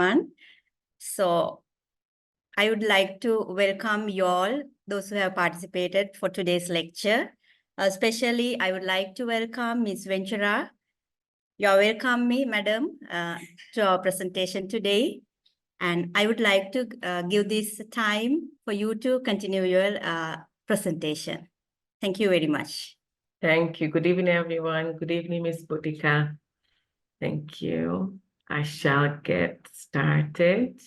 everyone. So I would like to welcome you all, those who have participated for today's lecture. Especially, I would like to welcome Ms. Ventura. You're welcome, madam, to our presentation today. And I would like to give this time for you to continue your presentation. Thank you very much. Thank you. Good evening, everyone. Good evening, Ms. Boudica. Thank you. I shall get started.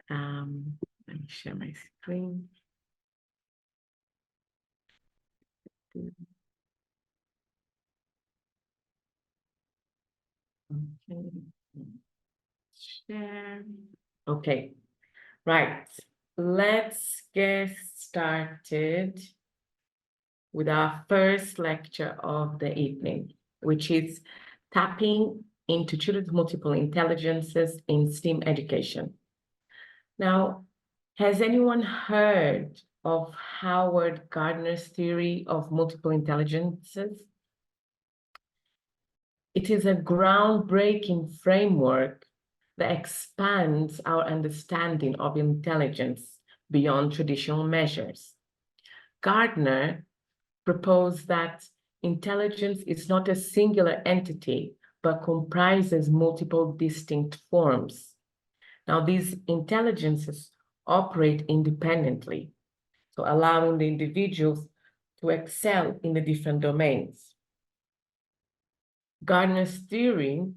Let me share my screen. Okay. Share. Okay. Right. Let's get started with our first lecture of the evening, which is tapping into children's multiple intelligences in STEAM education. Now, has anyone heard of Howard Gardner's theory of multiple intelligences? It is a groundbreaking framework that expands our understanding of intelligence beyond traditional measures. Gardner proposed that intelligence is not a singular entity, but comprises multiple distinct forms. Now, these intelligences operate independently, so allowing the individuals to excel in the different domains. Gardner's theory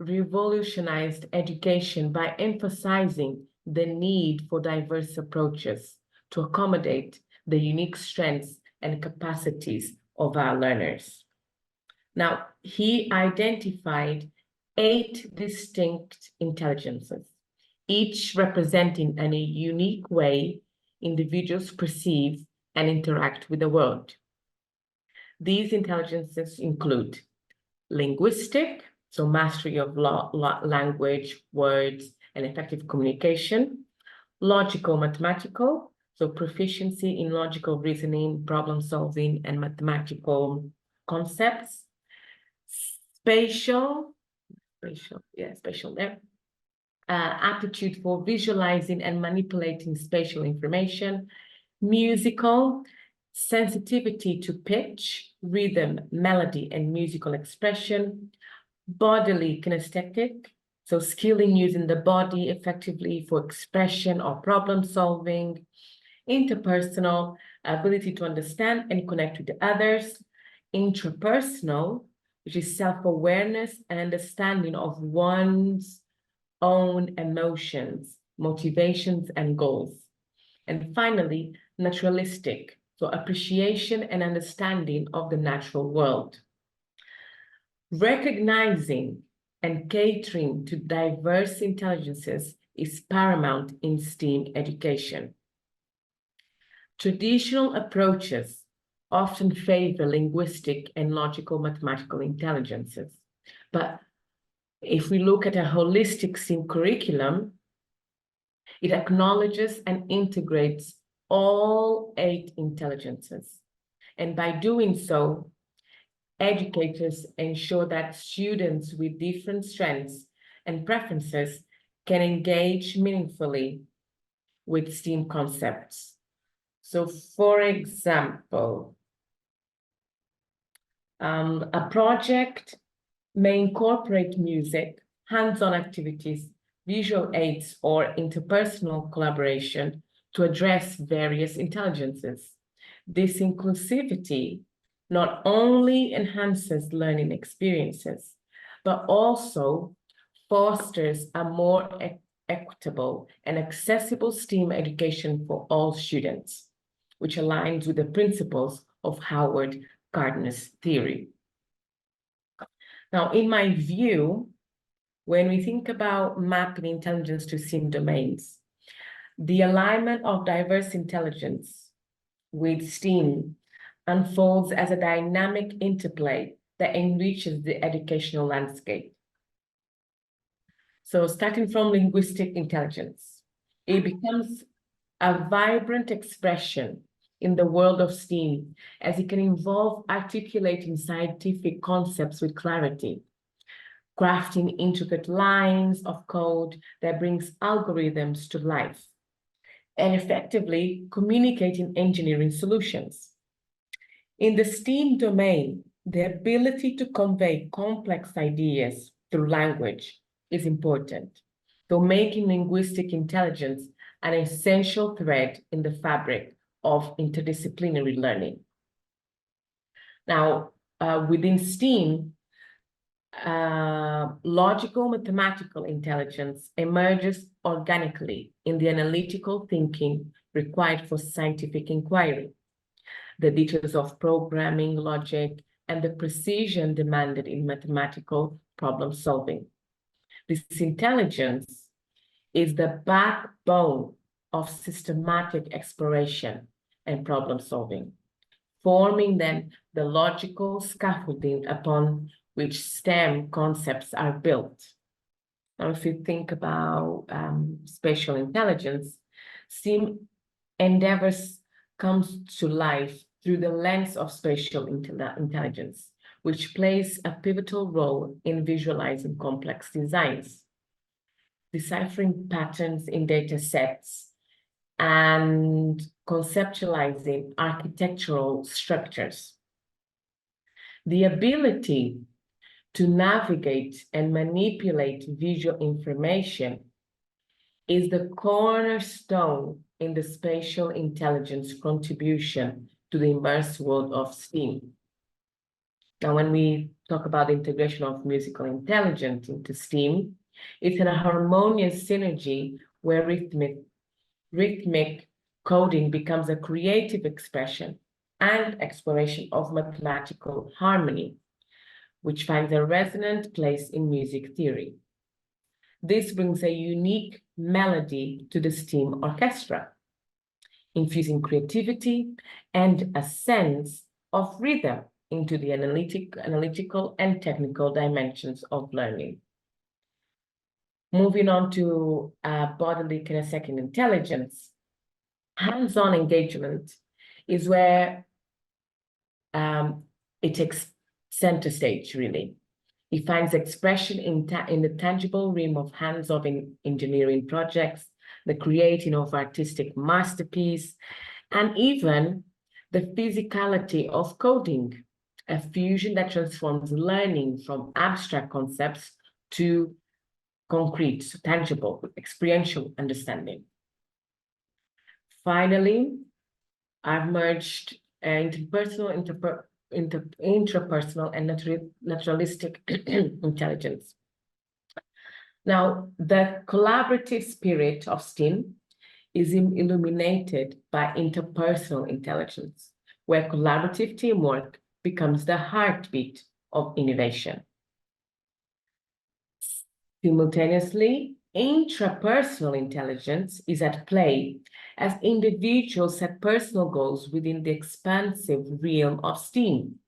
revolutionized education by emphasizing the need for diverse approaches to accommodate the unique strengths and capacities of our learners. Now, he identified 8 distinct intelligences, each representing in a unique way individuals perceive and interact with the world. These intelligences include linguistic, so mastery of language, words, and effective communication; logical mathematical, so proficiency in logical reasoning, problem solving, and mathematical concepts; spatial there, aptitude for visualizing and manipulating spatial information; musical, sensitivity to pitch, rhythm, melody, and musical expression; bodily kinesthetic, so skill in using the body effectively for expression or problem solving; interpersonal, ability to understand and connect with others; intrapersonal, which is self-awareness and understanding of one's own emotions, motivations, and goals; and finally, naturalistic, so appreciation and understanding of the natural world. Recognizing and catering to diverse intelligences is paramount in STEAM education. Traditional approaches often favor linguistic and logical mathematical intelligences, but if we look at a holistic STEAM curriculum, it acknowledges and integrates all 8 intelligences. And by doing so, educators ensure that students with different strengths and preferences can engage meaningfully with STEAM concepts. So, for example, a project may incorporate music, hands-on activities, visual aids, or interpersonal collaboration to address various intelligences. This inclusivity not only enhances learning experiences, but also fosters a more equitable and accessible STEAM education for all students, which aligns with the principles of Howard Gardner's theory. Now, in my view, when we think about mapping intelligence to STEAM domains, the alignment of diverse intelligence with STEAM unfolds as a dynamic interplay that enriches the educational landscape. So starting from linguistic intelligence, it becomes a vibrant expression in the world of STEAM, as it can involve articulating scientific concepts with clarity, crafting intricate lines of code that brings algorithms to life, and effectively communicating engineering solutions. In the STEAM domain, the ability to convey complex ideas through language is important, though making linguistic intelligence an essential thread in the fabric of interdisciplinary learning. Now, within STEAM, logical mathematical intelligence emerges organically in the analytical thinking required for scientific inquiry, the details of programming logic, and the precision demanded in mathematical problem solving. This intelligence is the backbone of systematic exploration and problem solving, forming then the logical scaffolding upon which STEM concepts are built. Now, if you think about spatial intelligence, STEAM endeavors comes to life through the lens of spatial intelligence, which plays a pivotal role in visualizing complex designs, deciphering patterns in data sets, and conceptualizing architectural structures. The ability to navigate and manipulate visual information is the cornerstone in the spatial intelligence contribution to the immersed world of STEAM. Now, when we talk about the integration of musical intelligence into STEAM, it's a harmonious synergy where rhythmic coding becomes a creative expression and exploration of mathematical harmony, which finds a resonant place in music theory. This brings a unique melody to the STEAM orchestra, infusing creativity and a sense of rhythm into the analytical and technical dimensions of learning. Moving on to bodily kinesthetic intelligence, hands-on engagement is where it takes center stage, really. It finds expression in the tangible realm of hands-on engineering projects, the creating of artistic masterpiece, and even the physicality of coding, a fusion that transforms learning from abstract concepts to concrete, tangible, experiential understanding. Finally, I've merged intrapersonal, and naturalistic intelligence. Now, the collaborative spirit of STEAM is illuminated by interpersonal intelligence, where collaborative teamwork becomes the heartbeat of innovation. Simultaneously, intrapersonal intelligence is at play as individuals set personal goals within the expansive realm of STEAM.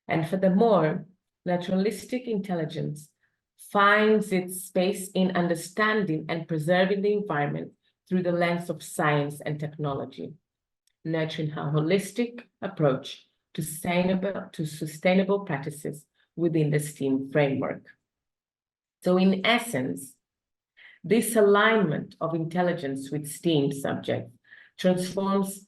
And furthermore, naturalistic intelligence finds its space in understanding and preserving the environment through the lens of science and technology, nurturing a holistic approach to sustainable practices within the STEAM framework. So in essence, this alignment of intelligence with STEAM subjects transforms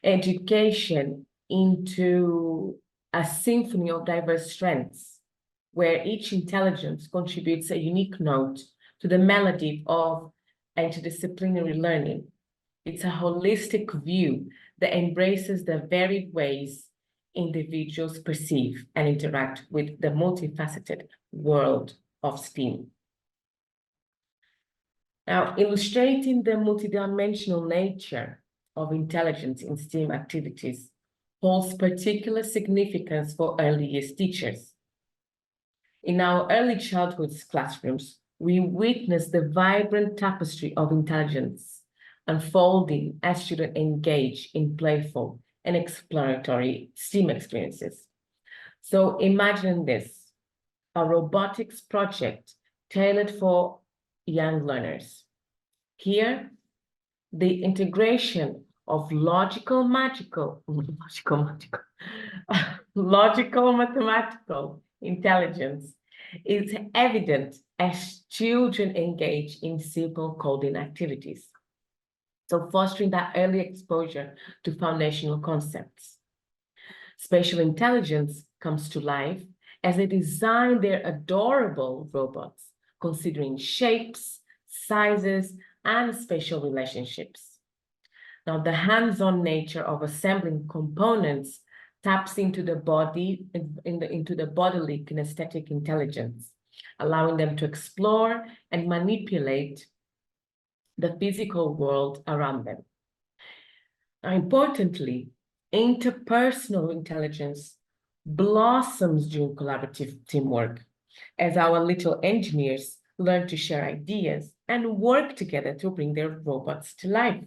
education into a symphony of diverse strengths, where each intelligence contributes a unique note to the melody of interdisciplinary learning. It's a holistic view that embraces the varied ways individuals perceive and interact with the multifaceted world of STEAM. Now, illustrating the multidimensional nature of intelligence in STEAM activities holds particular significance for early years teachers. In our early childhood classrooms, we witness the vibrant tapestry of intelligence unfolding as students engage in playful and exploratory STEAM experiences. So imagine this, a robotics project tailored for young learners. Here, the integration of logical mathematical intelligence is evident as children engage in simple coding activities. So fostering that early exposure to foundational concepts. Spatial intelligence comes to life as they design their adorable robots, considering shapes, sizes, and spatial relationships. Now, the hands-on nature of assembling components taps into the body, into the bodily kinesthetic intelligence, allowing them to explore and manipulate the physical world around them. Now, importantly, interpersonal intelligence blossoms during collaborative teamwork as our little engineers learn to share ideas and work together to bring their robots to life.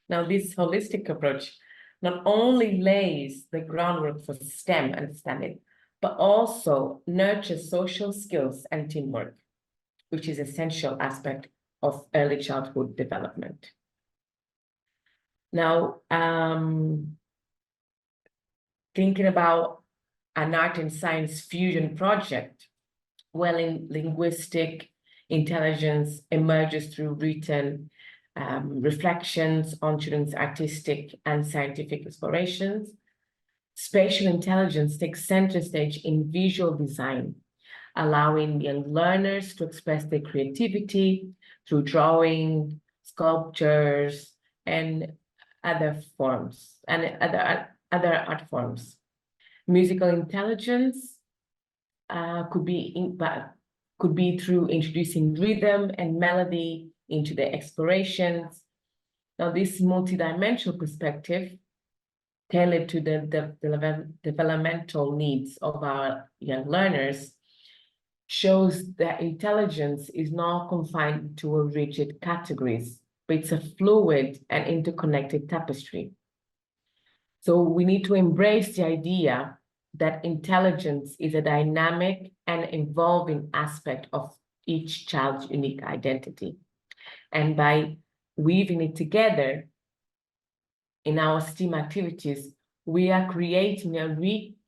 Now, this holistic approach not only lays the groundwork for STEM understanding, but also nurtures social skills and teamwork, which is an essential aspect of early childhood development. Now, thinking about an art and science fusion project, linguistic intelligence emerges through written reflections on children's artistic and scientific explorations. Spatial intelligence takes center stage in visual design, allowing young learners to express their creativity through drawing, sculptures, and other forms, and other art forms. Musical intelligence could be through introducing rhythm and melody into the explorations. Now, this multidimensional perspective, tailored to the developmental needs of our young learners, shows that intelligence is not confined to a rigid categories, but it's a fluid and interconnected tapestry. So we need to embrace the idea that intelligence is a dynamic and evolving aspect of each child's unique identity. And by weaving it together in our STEAM activities, we are creating a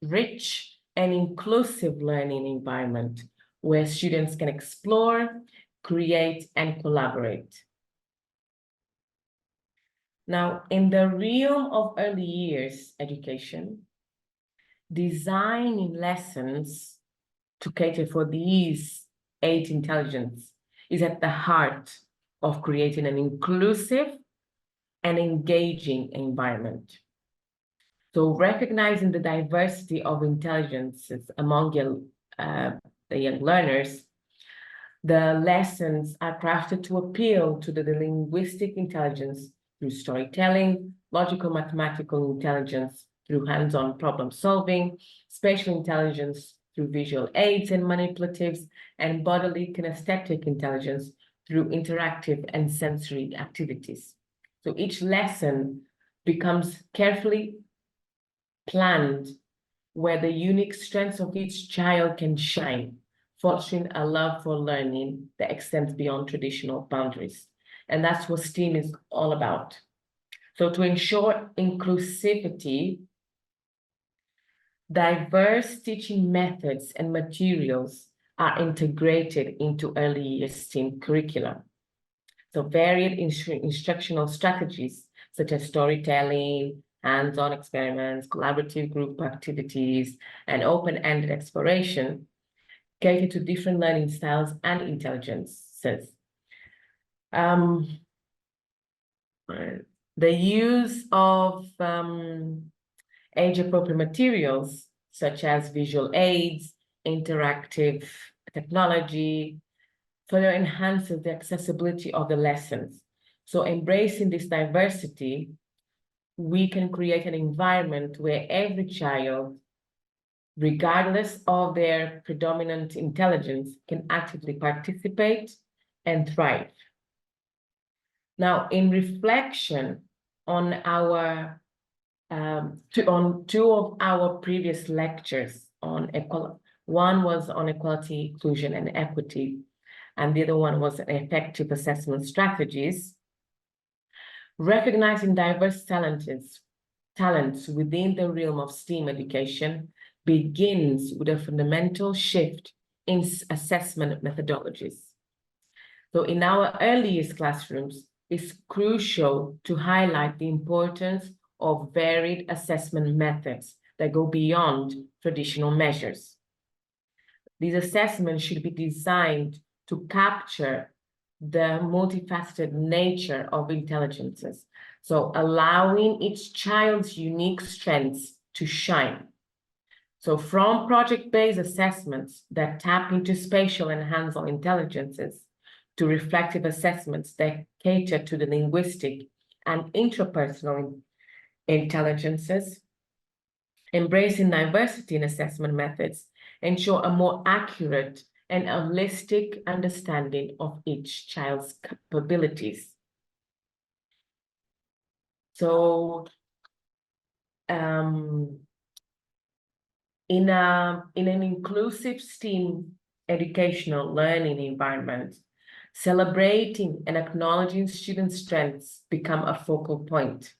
rich and inclusive learning environment where students can explore, create, and collaborate. Now, in the realm of early years education, designing lessons to cater for these 8 intelligence is at the heart of creating an inclusive and engaging environment. So recognizing the diversity of intelligences among the young learners, the lessons are crafted to appeal to the linguistic intelligence through storytelling, logical mathematical intelligence through hands-on problem solving, spatial intelligence through visual aids and manipulatives, and bodily kinesthetic intelligence through interactive and sensory activities. So each lesson becomes carefully planned where the unique strengths of each child can shine, fostering a love for learning that extends beyond traditional boundaries. And that's what STEAM is all about. So to ensure inclusivity, diverse teaching methods and materials are integrated into early years STEAM curricula. So varied instructional strategies such as storytelling, hands-on experiments, collaborative group activities, and open-ended exploration cater to different learning styles and intelligences. The use of age-appropriate materials such as visual aids, interactive technology, further enhances the accessibility of the lessons. So embracing this diversity, we can create an environment where every child, regardless of their predominant intelligence, can actively participate and thrive. Now, in reflection on our on 2 of our previous lectures on one was on equality, inclusion, and equity, and the other one was effective assessment strategies. Recognizing diverse talents within the realm of STEAM education begins with a fundamental shift in assessment methodologies. So in our earliest classrooms, it's crucial to highlight the importance of varied assessment methods that go beyond traditional measures. These assessments should be designed to capture the multifaceted nature of intelligences, so allowing each child's unique strengths to shine. So from project-based assessments that tap into spatial and hands-on intelligences to reflective assessments that cater to the linguistic and intrapersonal intelligences, embracing diversity in assessment methods ensure a more accurate and holistic understanding of each child's capabilities. So, in an inclusive STEAM educational learning environment, celebrating and acknowledging students' strengths become a focal point.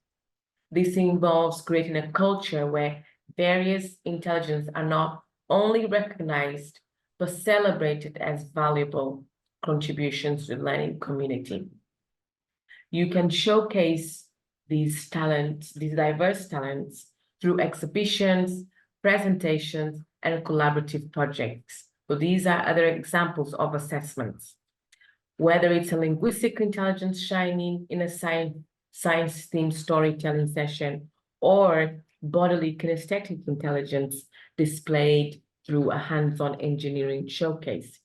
This involves creating a culture where various intelligences are not only recognized, but celebrated as valuable contributions to the learning community. You can showcase these talents, these diverse talents, through exhibitions, presentations, and collaborative projects. So these are other examples of assessments. Whether it's a linguistic intelligence shining in a science-themed storytelling session, or bodily kinesthetic intelligence displayed through a hands-on engineering showcase.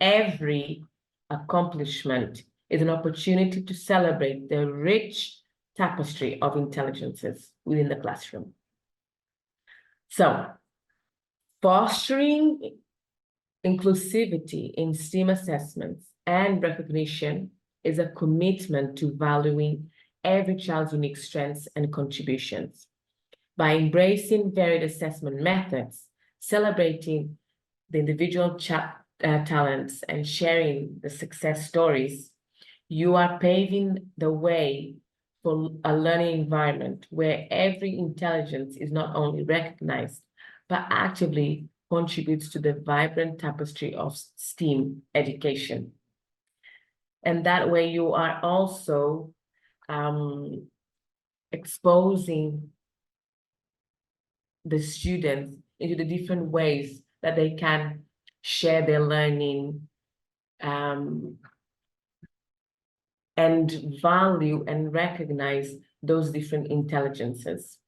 Every accomplishment is an opportunity to celebrate the rich tapestry of intelligences within the classroom. So, fostering inclusivity in STEAM assessments and recognition is a commitment to valuing every child's unique strengths and contributions. By embracing varied assessment methods, celebrating the individual talents, and sharing the success stories, you are paving the way for a learning environment where every intelligence is not only recognized, but actively contributes to the vibrant tapestry of STEAM education. And that way you are also exposing the students into the different ways that they can share their learning and value and recognize those different intelligences.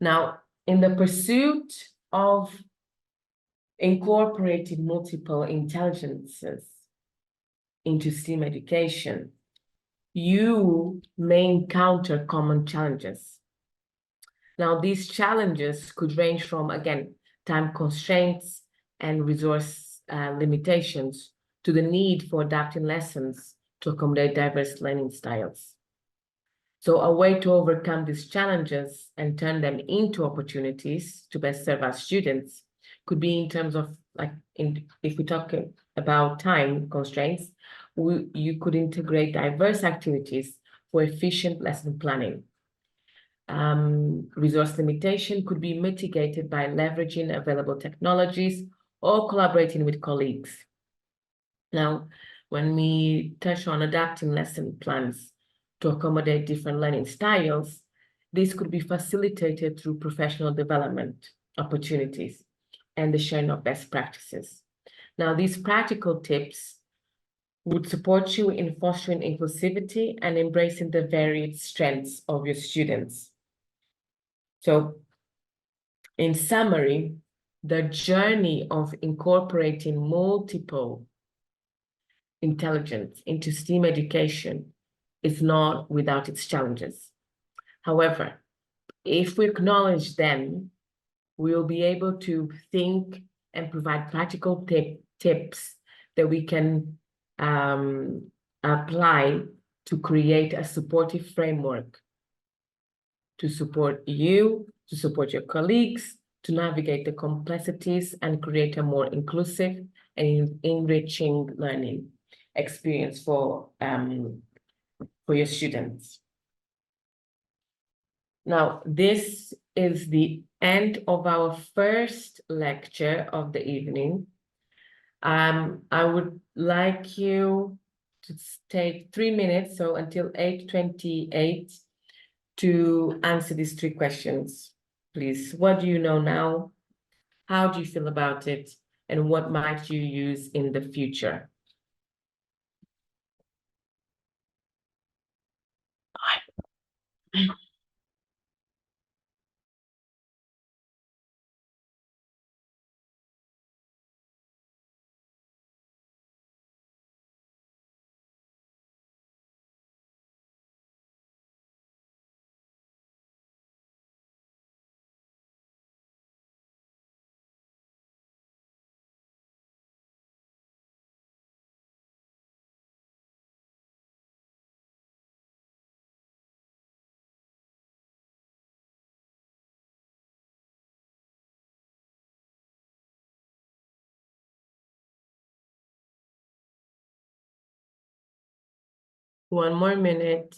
Now, in the pursuit of incorporating multiple intelligences into STEAM education, you may encounter common challenges. Now, these challenges could range from, again, time constraints and resource limitations to the need for adapting lessons to accommodate diverse learning styles. So a way to overcome these challenges and turn them into opportunities to best serve our students could be in terms of, like, if we talk about time constraints, you could integrate diverse activities for efficient lesson planning. Resource limitation could be mitigated by leveraging available technologies or collaborating with colleagues. Now, when we touch on adapting lesson plans to accommodate different learning styles, this could be facilitated through professional development opportunities and the sharing of best practices. Now, these practical tips would support you in fostering inclusivity and embracing the varied strengths of your students. So, in summary, the journey of incorporating multiple intelligence into STEAM education is not without its challenges. However, if we acknowledge them, we will be able to think and provide practical tips that we can apply to create a supportive framework to support you, to support your colleagues, to navigate the complexities and create a more inclusive and enriching learning experience for your students. Now, this is the end of our first lecture of the evening. I would like you to take 3 minutes, so until 8:28, to answer these 3 questions, please. What do you know now? How do you feel about it? And what might you use in the future? One more minute.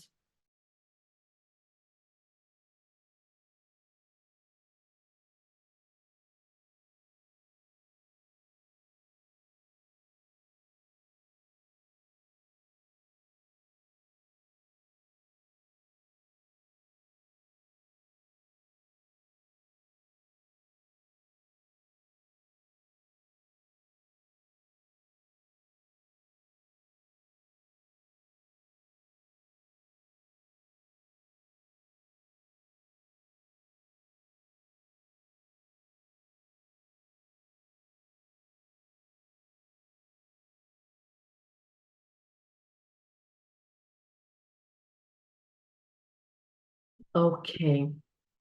Okay.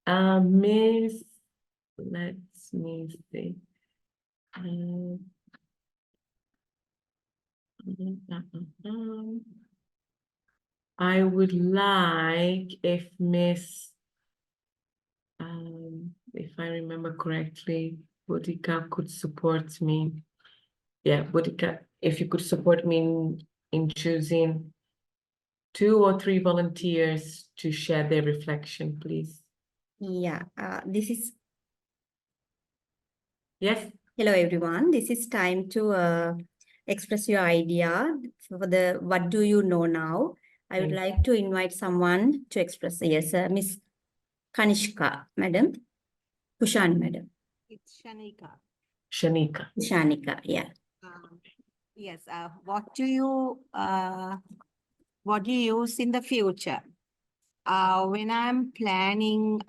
Miss, let me see. I would like if Miss, if I remember correctly, Boudica could support me. Yeah, Boudica, if you could support me in choosing 2 or 3 volunteers to share their reflection, please. Yeah, this is Yes. hello everyone. This is time to express your idea for the what do you know now. I would like to invite someone to express. Yes, Miss Kanishka, madam. Pushani, madam. It's Shanika. Shanika. Shanika, yeah. Yes. What do you use in the future? When I'm planning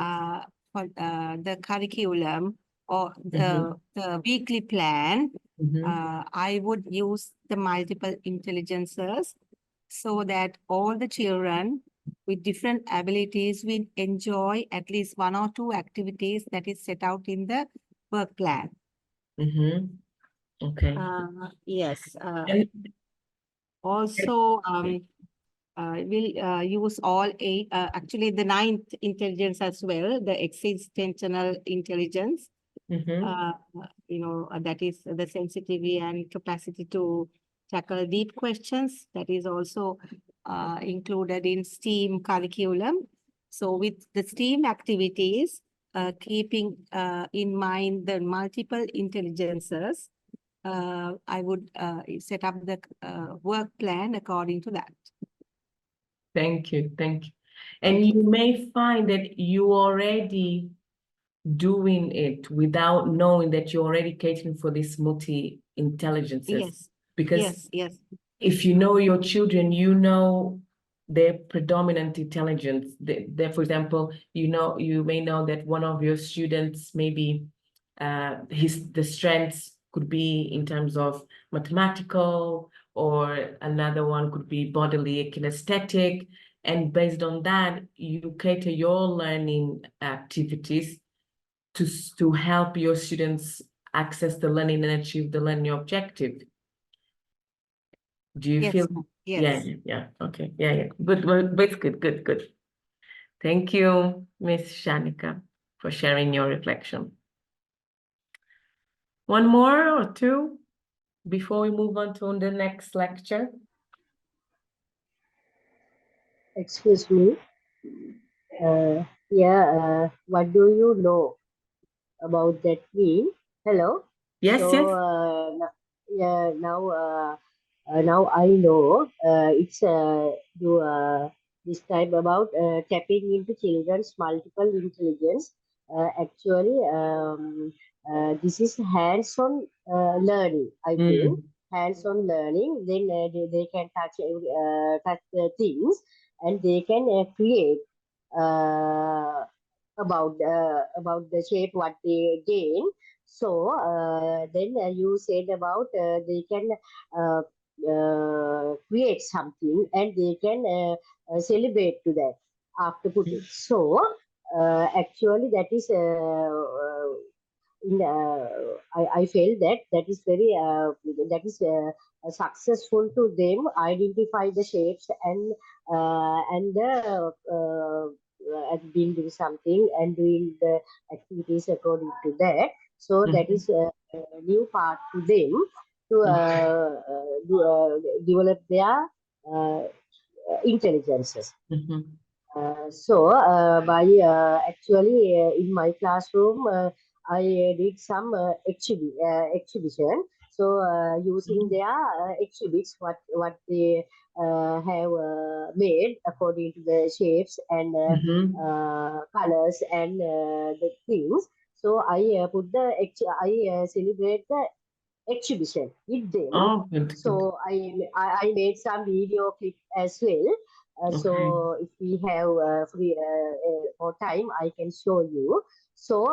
for the curriculum or the weekly plan, I would use the multiple intelligences so that all the children with different abilities will enjoy at least 1 or 2 activities that is set out in the work plan. Okay. Yes. And Also, we'll use all 8, actually the 9th intelligence as well, the existential intelligence. That is the sensitivity and capacity to tackle deep questions. That is also included in STEAM curriculum. So with the STEAM activities, keeping in mind the multiple intelligences, I would set up the work plan according to that. Thank you. And you may find that you already doing it without knowing that you're already catering for these multi-intelligences. Yes. Because yes. if you know your children, you know their predominant intelligence. For example, you may know that one of your students, maybe the strengths could be in terms of mathematical, or another one could be bodily kinesthetic. And based on that, you cater your learning activities to help your students access the learning and achieve the learning objective. Do you feel? Yes. Yeah. Okay. Yeah. Good. It's good. Thank you, Miss Shanika, for sharing your reflection. One more or 2 before we move on to the next lecture. Excuse me. Yeah, what do you know about that mean? Hello. Yes, So yes. yeah, now I know it's do this time about tapping into children's multiple intelligence. Actually, this is hands-on learning. I think Mm. hands-on learning. Then they can touch the things and they can create. Uh, about the shape what they gain. So then you said about they can uh, create something and they can celebrate to that after putting. So actually that is I felt that that is very successful to them identify the shapes and the and being doing something and doing the activities according to that. So that Mhm. is a new part to them to develop their uh, intelligences. Mhm. By actually in my classroom, I did some exhibition. So using their exhibits, what they have made according to the shapes and Mhm. colors and the things. So I celebrate the exhibition with them. Oh, good, good. So I made some video clip as well. Okay. So if we have free more time, I can show you. So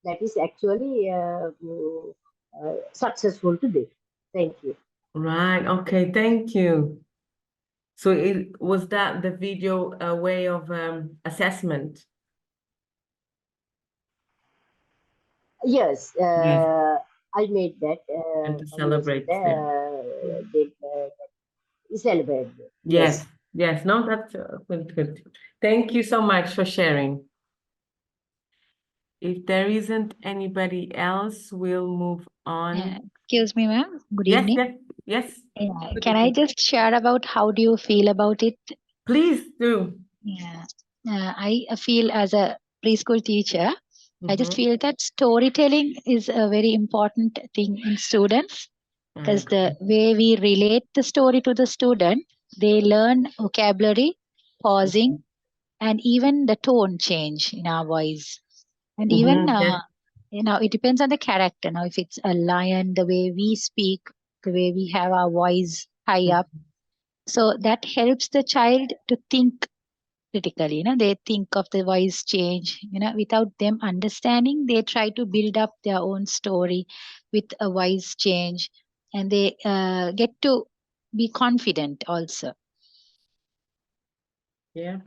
that is actually successful today. Thank you. Right. Okay. Thank you. So it was that the video a way of assessment? Yes, Yes. I made that And to using celebrate them. the celebrate. Yes. Yes. Yes. No, that's good, good. Thank you so much for sharing. If there isn't anybody else, we'll move on. Excuse me, ma'am. Good Yes, evening. yes, yes. Yeah. Good Can I evening. just share about how do you feel about it? Please do. Yeah. I feel as a preschool teacher, I just Mm-hmm. feel that storytelling is a very important thing in students I because the agree. way we relate the story to the student, they learn vocabulary, pausing, and even the tone change in our voice. And even Mm-hmm. Yes. it depends on the character. Now, if it's a lion, the way we speak, the way we have our voice high up, so that helps the child to think critically. They think of the voice change. Without them understanding, they try to build up their own story with a voice change, and they get to be confident also. Yeah.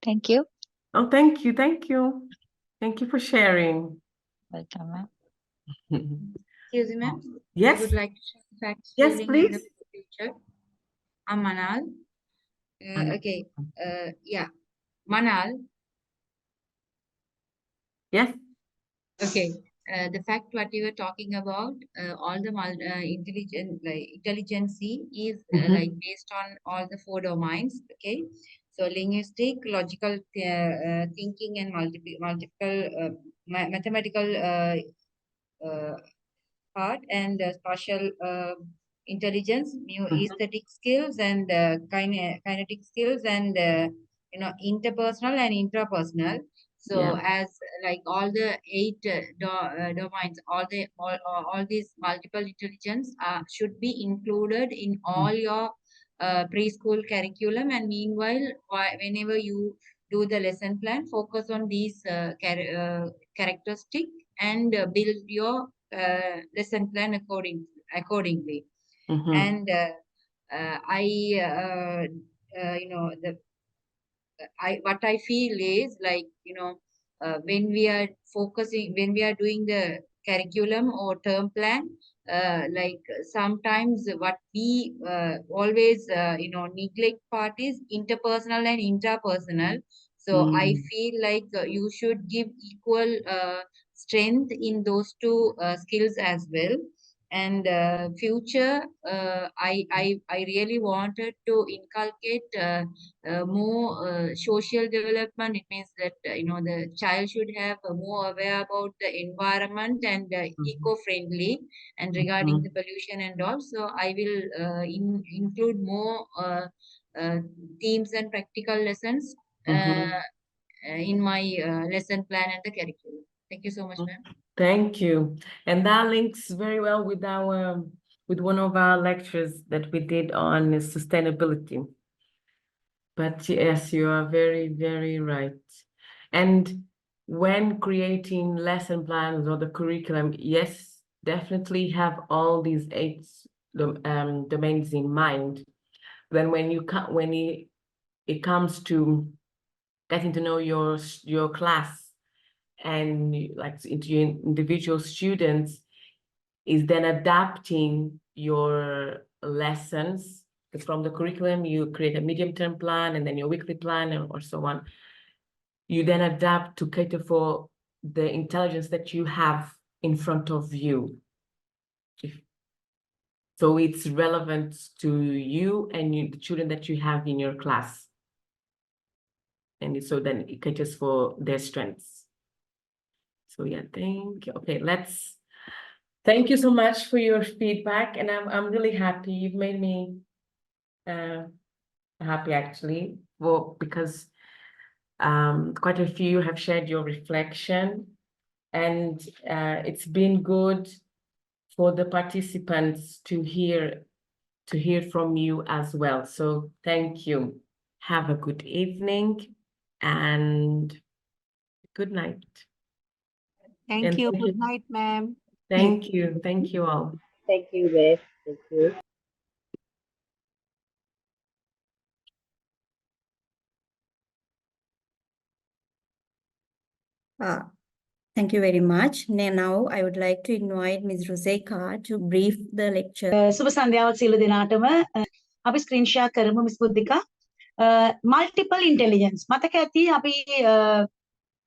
Thank you. Oh, thank you. Thank you. Thank you for sharing. Welcome, ma'am. Excuse me, ma'am. I Yes, would like to share facts yes, during and the please. future. I'm Manal. And Okay. Yeah. Manal. yes. Okay. The fact what you were talking about, all the intelligence is like Mm-hmm. based on all the four domains. Okay. So linguistic, logical thinking, and multiple mathematical uh, part and spatial intelligence, new Mm-hmm. aesthetic skills and kinetic skills and interpersonal and intrapersonal. Yeah. So as like all the eight domains, all these multiple intelligence should be included in all your preschool curriculum. And meanwhile, whenever you do the lesson plan, focus on these characteristic and build your lesson plan accordingly. Mm-hmm. And I the what I feel is like, when we are focusing, when we are doing the curriculum or term plan, like sometimes what we always neglect part is interpersonal and intrapersonal. So I Mm. feel like you should give equal strength in those two skills as well. And future, I really wanted to inculcate more social development. It means that the child should have more aware about the environment and eco-friendly, and regarding the pollution and all. So I will include more themes and practical lessons in my lesson plan and the curriculum. Thank you so much, ma'am. Thank you. And that links very well with with one of our lectures that we did on sustainability. But yes, you are very, very right. And when creating lesson plans or the curriculum, yes, definitely have all these 8 domains in mind. Then when it comes to getting to know your class and like into your individual students, is then adapting your lessons. Because from the curriculum, you create a medium-term plan and then your weekly plan or so on. You then adapt to cater for the intelligence that you have in front of you. So it's relevant to you and the children that you have in your class. And so then it caters for their strengths. So yeah, thank you. Okay, thank you so much for your feedback. And I'm really happy. You've made me happy actually, because quite a few have shared your reflection, and it's been good for the participants to hear from you as well. So thank you. Have a good evening and good night. Thank you. Good night, ma'am. Thank you. Thank you all. Thank you, Beth. Thank you. Thank you very much. Now I would like to invite Ms. Roseka to brief the lecture. සුබ සන්ධ්‍යාවක් සියලු දෙනාටම අපි screen share කරමු miss Buddhika. Multiple intelligence මතක ඇති අපි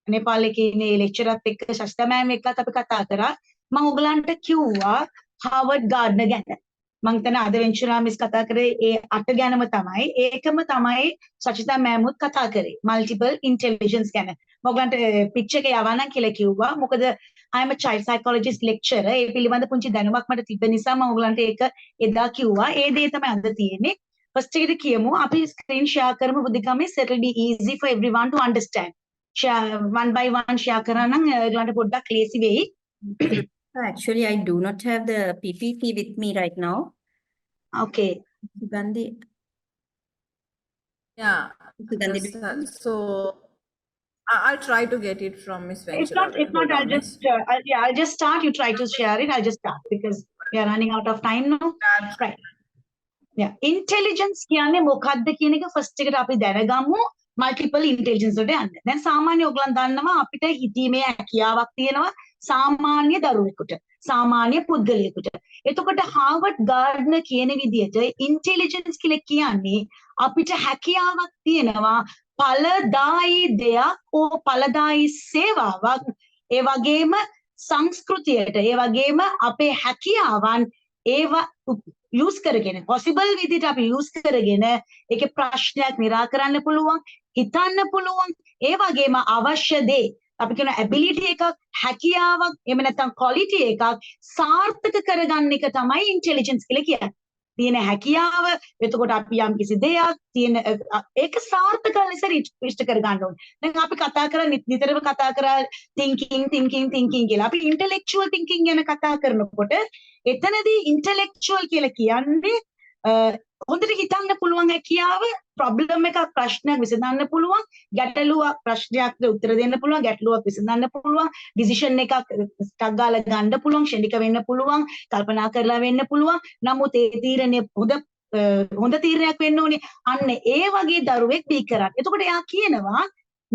නේපාල් එකේ ඉන්නේ ලෙක්චරර්ත් එක්ක ශෂ්ඨා මෑම් එක්කත් අපි කතා කරා. මම ඔයගලන්ට කිව්වා හාවර්ඩ් ගාඩ්නර් ගැන. මම හිතන අද වෙන්චුරා මිස් කතා කරේ ඒ 8 ගැනම තමයි. ඒකම තමයි සචිතා මෑමුත් කතා කරේ. මල්ටිපල් ඉන්ටෙලිජන්ස් ගැන. මම ඔයගලන්ට පිච් එක යවන්නම් කියලා කිව්වා. මොකද I am a child psychologist lecturer. ඒ පිළිබඳ පුංචි දැනුමක් මට තිබ්බ නිසා මම ඔයගලන්ට ඒක එදා කිව්වා. ඒ දේ තමයි අද තියෙන්නේ. ෆස්ට් එකට කියමු අපි ස්ක්‍රීන් ෂෙයා කරමු බුද්ධිකමේ so it will be easy for everyone to understand. Share one by one share කරා නම් ඔයගලන්ට පොඩ්ඩක් ලේසි වෙයි. Actually, I do not have the PPT with me right now. Okay. Gandhi. Yeah. Gandhi. So I'll try to get it from Miss Ventura. If not, I'll just start. You try to share it. I'll just start because we are running out of time now. Right. Yeah. Intelligence කියන්නේ මොකක්ද කියන එක first එකට අපි දැනගමු. Multiple intelligence වලට යන්න. දැන් සාමාන්‍ය ඔයගලන් දන්නවා අපිට හිතීමේ හැකියාවක් තියෙනවා සාමාන්‍ය දරුවෙකුට. සාමාන්‍ය පුද්ගලයෙකුට. එතකොට හාවර්ඩ් ගාඩ්නර් කියන විදිහට intelligence කියලා කියන්නේ අපිට හැකියාවක් තියෙනවා ඵලදායි දෙයක් ඕ ඵලදායි සේවාවක් ඒ වගේම සංස්කෘතියට ඒ වගේම අපේ හැකියාවන් ඒවා use කරගෙන possible විදිහට අපි use කරගෙන ඒකේ ප්‍රශ්නයක් निराකරන්න පුළුවන් හිතන්න පුළුවන් ඒ වගේම අවශ්‍ය දේ අපි කියන ability එකක් හැකියාවක් එහෙම නැත්නම් quality එකක් සාර්ථක කරගන්න එක තමයි intelligence කියලා කියන්නේ. තියෙන හැකියාව එතකොට අපි යම් කිසි දෙයක් තියෙන ඒක සාර්ථක ලෙස ඉෂ්ට කරගන්න ඕනේ. දැන් අපි කතා කරා නිතරම කතා කරා thinking කියලා. අපි intellectual thinking ගැන කතා කරනකොට එතනදී intellectual කියලා කියන්නේ හොඳට හිතන්න පුළුවන් හැකියාව problem එකක් ප්‍රශ්නයක් විසඳන්න පුළුවන් ගැටලුවක් ප්‍රශ්නයක්ද උත්තර දෙන්න පුළුවන් ගැටලුවක් විසඳන්න පුළුවන් decision එකක් ටක් ගාලා ගන්න පුළුවන් ෂණික වෙන්න පුළුවන් කල්පනා කරලා වෙන්න පුළුවන් නමුත් ඒ තීරණය හොඳ තීරණයක් වෙන්න ඕනේ අන්න ඒ වගේ දරුවෙක් බී කරා. එතකොට එයා කියනවා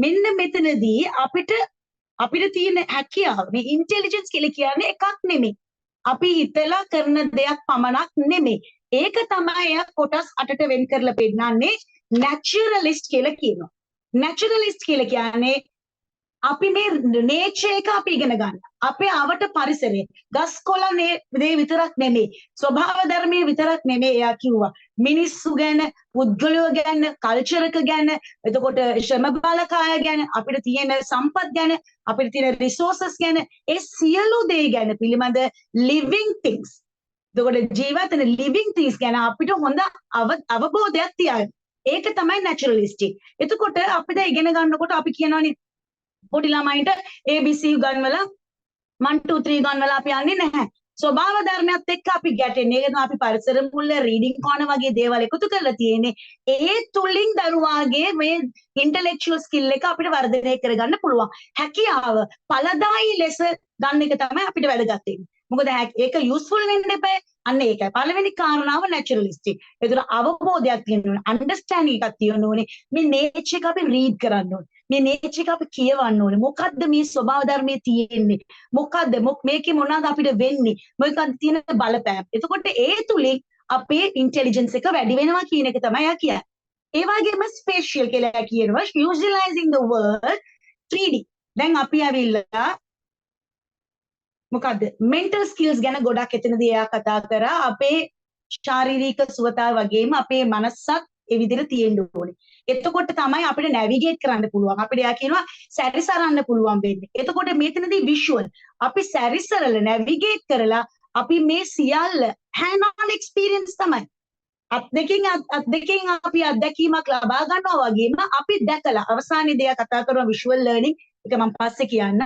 මෙන්න මෙතනදී අපිට තියෙන හැකියාව මේ intelligence කියලා කියන්නේ එකක් නෙමෙයි. අපි හිතලා කරන දෙයක් පමණක් නෙමෙයි. ඒක තමයි එයා කොටස් 8ට වෙන් කරලා පෙන්නන්නේ naturalist කියලා කියනවා. naturalist කියලා කියන්නේ අපි මේ nature එක අපි ඉගෙන ගන්න. අපේ අවට පරිසරය ගස් කොළන් දේ විතරක් නෙමෙයි ස්වභාව ධර්මයේ විතරක් නෙමෙයි එයා කිව්වා මිනිස්සු ගැන පුද්ගලයෝ ගැන කල්චර් එක ගැන එතකොට ශ්‍රම බලකාය ගැන අපිට තියෙන සම්පත් ගැන අපිට තියෙන රිසෝසස් ගැන ඒ සියලු දේ ගැන පිළිබඳ living things එතකොට ජීවත් වෙන living things ගැන අපිට හොඳ අවබෝධයක් තියන්න ඒක තමයි naturalistic එතකොට අපිට ඉගෙන ගන්නකොට අපි කියනවානේ පොඩි ළමයින්ට ABC ගන්නවලා 1 2 3 ගන්නවලා අපි යන්නේ නැහැ. ස්වභාව ධර්මයත් එක්ක අපි ගැටෙන්නේ. ඒක තමයි අපි පරිසර මුල්ල රීඩින් කෝණ වගේ දේවල් එකතු කරලා තියෙන්නේ. ඒ තුලින් දරුවාගේ මේ ඉන්ටෙලෙක්චුවල් ස්කිල් එක අපිට වර්ධනය කරගන්න පුළුවන්. හැකියාව ඵලදායී ලෙස ගන්න එක තමයි අපිට වැදගත් වෙන්නේ. මොකද ඒක යූස්ෆුල් වෙන්න එපා. අන්න ඒකයි. පළවෙනි කාරණාව නැචරලිස්ටික්. ඒතර අවබෝධයක් තියෙන්න ඕනේ. අන්ඩර්ස්ටෑන්ඩින් එකක් තියෙන්න ඕනේ. මේ නේචර් එක අපි රීඩ් කරන්න ඕනේ. මේ නේචර් එක අපි කියවන්න ඕනේ. මොකද්ද මේ ස්වභාව ධර්මයේ තියෙන්නේ? මොකද්ද මේකේ මොනවාද අපිට වෙන්නේ? මොකක්ද තියෙන බලපෑම? එතකොට ඒ තුලින් අපේ ඉන්ටෙලිජන්ස් එක වැඩි වෙනවා කියන එක තමයි යා කියන්නේ. ඒ වගේම ස්පේෂියල් කියලා කියනවා visualizing the world 3D. දැන් අපි ඇවිල්ලා මොකද්ද mental skills ගැන ගොඩක් එතනදී එයා කතා කරා අපේ ශාරීරික සුවතාව වගේම අපේ මනසත් ඒ විදිහට තියෙන්න ඕනේ. එතකොට තමයි අපිට නැවිගේට් කරන්න පුළුවන්. අපිට යා කියනවා සැරිසරන්න පුළුවන් වෙන්නේ. එතකොට මෙතනදී විෂුවල් අපි සැරිසරලා නැවිගේට් කරලා අපි මේ සියල්ල hand on experience තමයි. අත් දෙකෙන් අපි අත්දැකීමක් ලබා ගන්නවා වගේම අපි දැකලා අවසානයේදී කතා කරන විෂුවල් ලර්නින් එක මම පස්සේ කියන්න.